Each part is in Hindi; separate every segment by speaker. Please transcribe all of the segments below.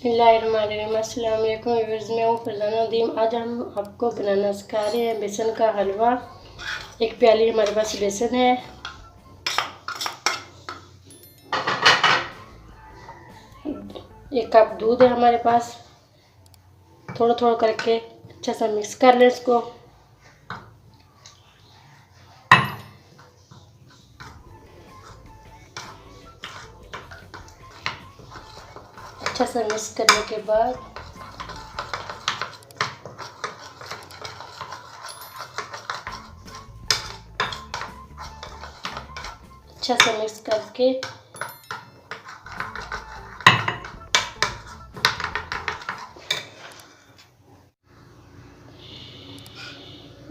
Speaker 1: बिस्मिल्लाहिर्रहमानिर्रहीम। अस्सलाम वालेकुम व्यूअर्स, मैं हूँ फरजाना नदीम। आज हम आपको बनाना सिखा रहे हैं बेसन का हलवा। एक प्याली हमारे पास बेसन है, एक कप दूध है हमारे पास। थोड़ा थोड़ा करके अच्छा सा मिक्स कर लें इसको। अच्छा सा मिक्स करने के बाद अच्छा सा मिक्स करके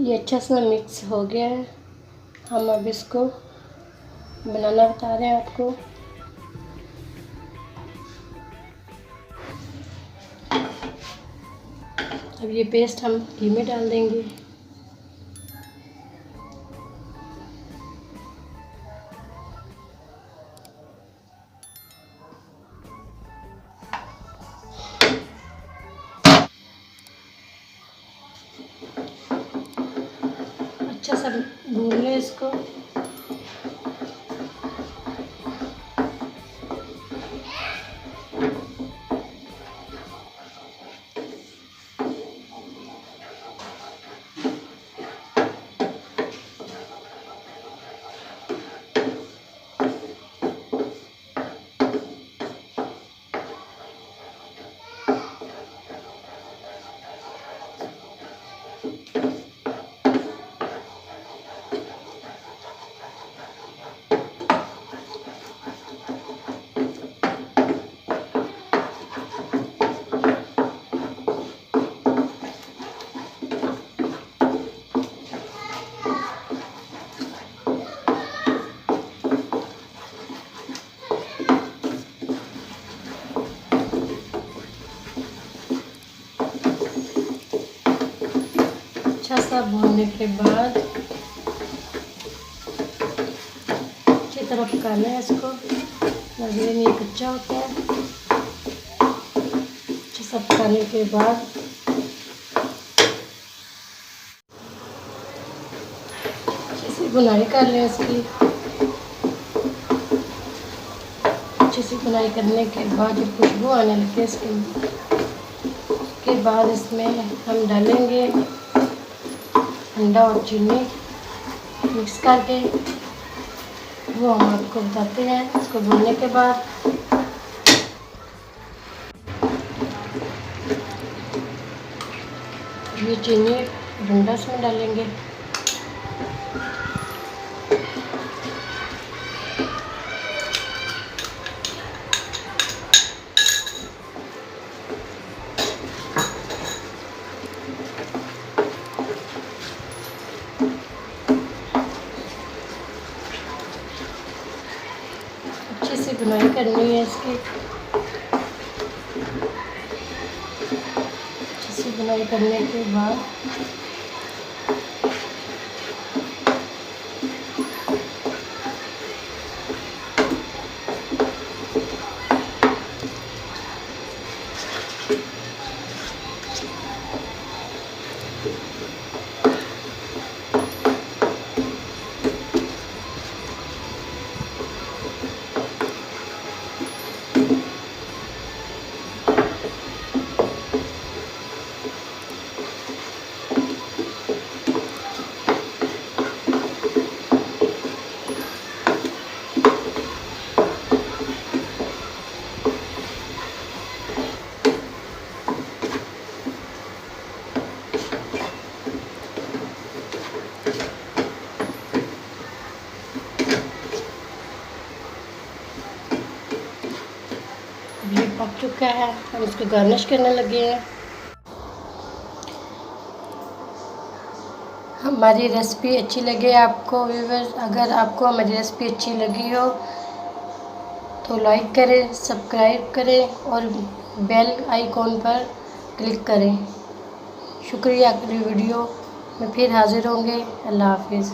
Speaker 1: ये अच्छा सा मिक्स हो गया है। हम अब इसको बनाना बता रहे हैं आपको। अब ये पेस्ट हम घी में डाल देंगे। अच्छा सा भून लें इसको। अच्छा सा भूनने के बाद अच्छी तरह पकाना है इसको, लगे नहीं कच्चा होता है। अच्छा सा पकाने के बाद अच्छी सी बुनाई कर लें इसकी। अच्छी सी बुनाई करने के बाद जब खुशबू आने लगे उसके बाद इसमें हम डालेंगे अंडा और चीनी मिक्स करके, वो हम आपको बताते हैं। इसको भूनने के बाद ये चीनी अंडा इसमें डालेंगे। अच्छी सी बुनाई करनी है इसकी। अच्छी सी बुनाई करने के बाद ये पक चुका है। हम इसको गार्निश करने लगे हैं। हमारी रेसिपी अच्छी लगे आपको व्यूअर्स, अगर आपको हमारी रेसिपी अच्छी लगी हो तो लाइक करें, सब्सक्राइब करें और बेल आइकॉन पर क्लिक करें। शुक्रिया। अगली वीडियो में फिर हाजिर होंगे। अल्लाह हाफिज़।